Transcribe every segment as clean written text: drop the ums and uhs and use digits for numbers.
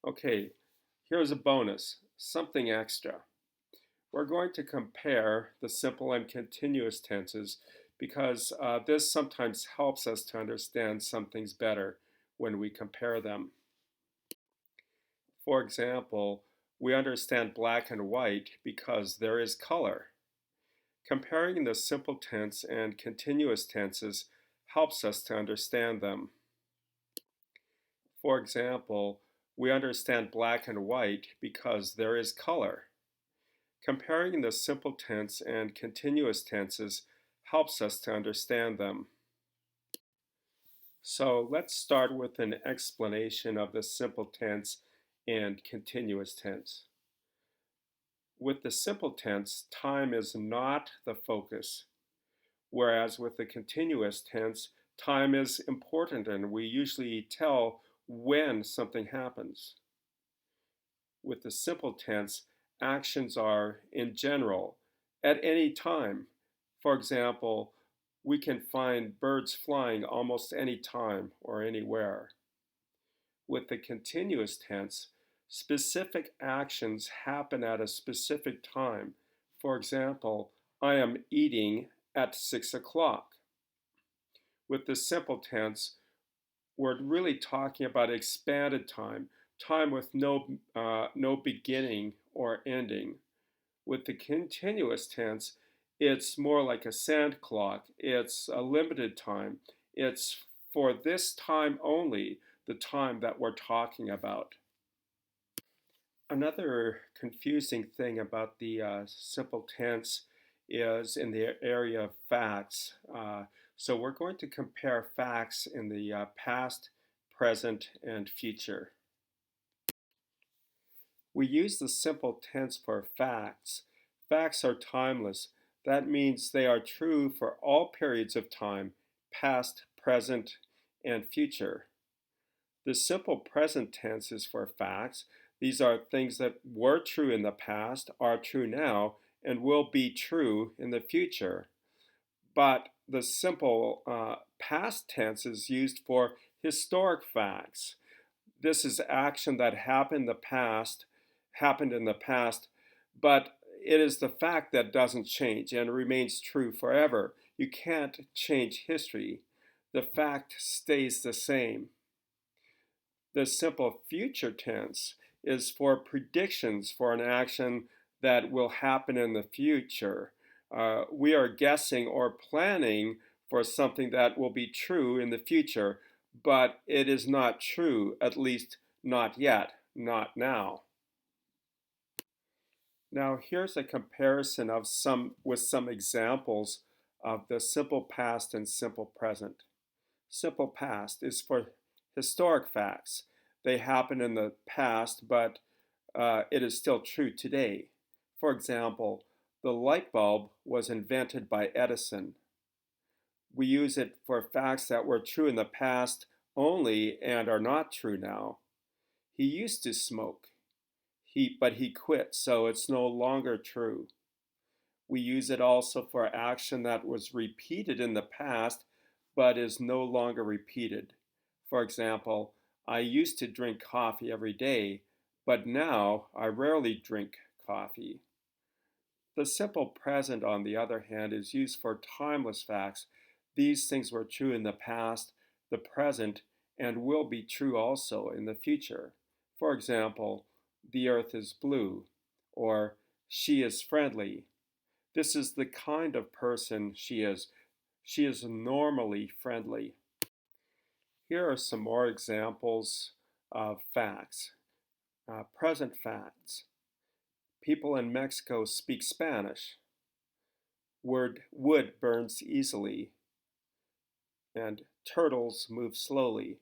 Okay, here's a bonus, something extra. We're going to compare the simple and continuous tenses because this sometimes helps us to understand some things better when we compare them. For example, we understand black and white because there is color. Comparing the simple tense and continuous tenses helps us to understand them. For example, we understand black and white because there is color. Comparing the simple tense and continuous tenses helps us to understand them. So let's start with an explanation of the simple tense and continuous tense. With the simple tense, time is not the focus, whereas with the continuous tense, time is important and we usually tell when something happens. With the simple tense, actions are in general, at any time. For example, we can find birds flying almost any time or anywhere. With the continuous tense, specific actions happen at a specific time. For example, I am eating at 6 o'clock. With the simple tense, we're really talking about expanded time, time with no beginning or ending. With the continuous tense, it's more like a sand clock. It's a limited time. It's for this time only, the time that we're talking about. Another confusing thing about the simple tense is in the area of facts. So we're going to compare facts in the past, present, and future. We use the simple tense for facts. Facts are timeless. That means they are true for all periods of time, past, present, and future. The simple present tense is for facts. These are things that were true in the past, are true now, and will be true in the future. But the simple past tense is used for historic facts. This is action that happened in the past, but it is the fact that doesn't change and remains true forever. You can't change history. The fact stays the same. The simple future tense is for predictions for an action that will happen in the future. We are guessing or planning for something that will be true in the future, but it is not true, at least not yet, not now. Now here's a comparison of some examples of the simple past and simple present. Simple past is for historic facts. They happened in the past, but it is still true today. For example, the light bulb was invented by Edison. We use it for facts that were true in the past only and are not true now. He used to smoke, but he quit, so it's no longer true. We use it also for action that was repeated in the past but is no longer repeated. For example, I used to drink coffee every day, but now I rarely drink coffee. The simple present, on the other hand, is used for timeless facts. These things were true in the past, the present, and will be true also in the future. For example, the earth is blue, or she is friendly. This is the kind of person she is. She is normally friendly. Here are some more examples of facts. Present facts. People in Mexico speak Spanish. Wood burns easily. And turtles move slowly.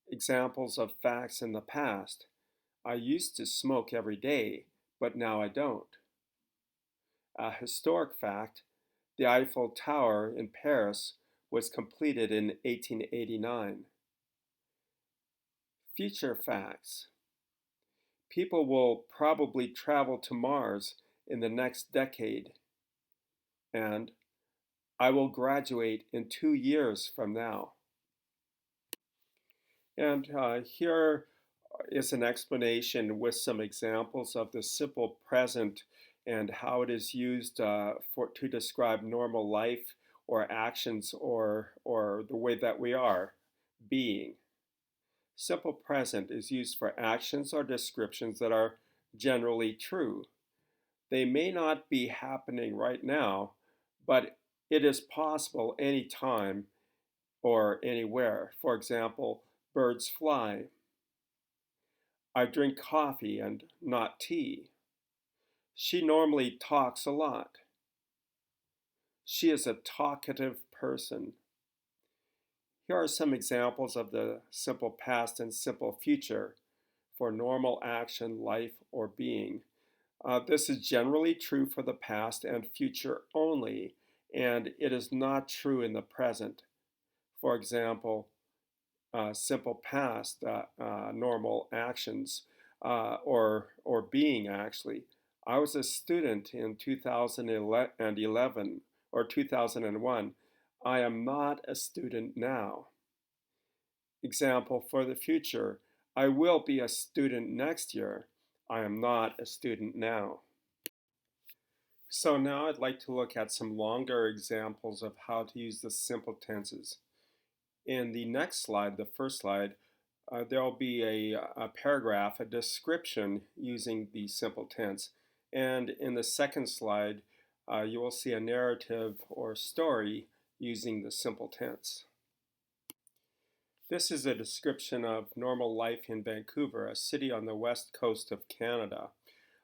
Examples of facts in the past. I used to smoke every day, but now I don't. A historic fact, the Eiffel Tower in Paris was completed in 1889. Future facts. People will probably travel to Mars in the next decade. And I will graduate in 2 years from now. And here is an explanation with some examples of the simple present and how it is used to describe normal life or actions or the way that we are being. Simple present is used for actions or descriptions that are generally true. They may not be happening right now, but it is possible anytime or anywhere. For example, birds fly. I drink coffee and not tea. She normally talks a lot. She is a talkative person. Here are some examples of the simple past and simple future for normal action, life, or being. This is generally true for the past and future only, and it is not true in the present. For example, simple past, normal actions, or being actually. I was a student in 2011 or 2001. I am not a student now. Example for the future, I will be a student next year. I am not a student now. So now I'd like to look at some longer examples of how to use the simple tenses. In the next slide, the first slide, there will be a paragraph, a description using the simple tense. And in the second slide, you will see a narrative or story using the simple tense. This is a description of normal life in Vancouver, a city on the west coast of Canada.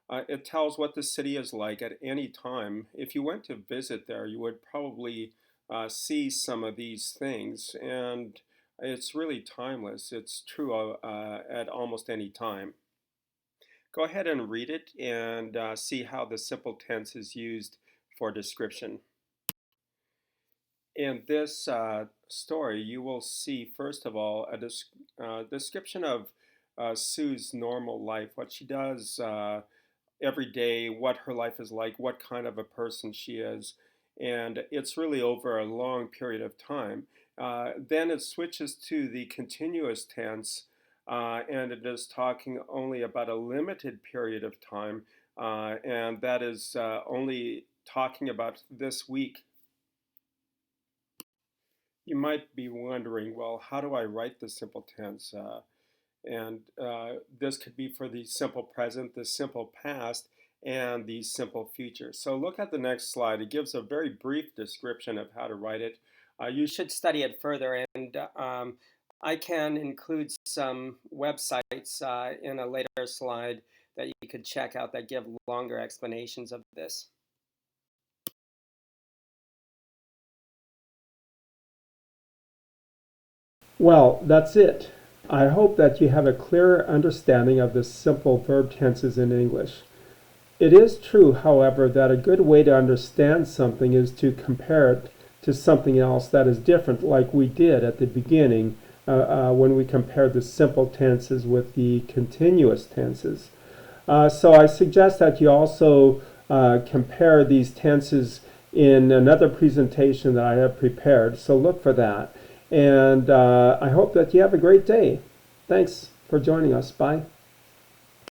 It tells what the city is like at any time. If you went to visit there, you would probably see some of these things, and it's really timeless. It's true at almost any time. Go ahead and read it and see how the simple tense is used for description. In this story, you will see, first of all, a description of Sue's normal life, what she does every day, what her life is like, what kind of a person she is. And it's really over a long period of time. Then it switches to the continuous tense, and it is talking only about a limited period of time, and that is only talking about this week. You might be wondering, well, how do I write the simple tense? This could be for the simple present, the simple past, and the simple future. So look at the next slide. It gives a very brief description of how to write it. You should study it further, and I can include some websites in a later slide that you could check out that give longer explanations of this. Well, that's it. I hope that you have a clearer understanding of the simple verb tenses in English. It is true, however, that a good way to understand something is to compare it to something else that is different, like we did at the beginning when we compared the simple tenses with the continuous tenses. So I suggest that you also compare these tenses in another presentation that I have prepared, so look for that. And I hope that you have a great day. Thanks for joining us. Bye.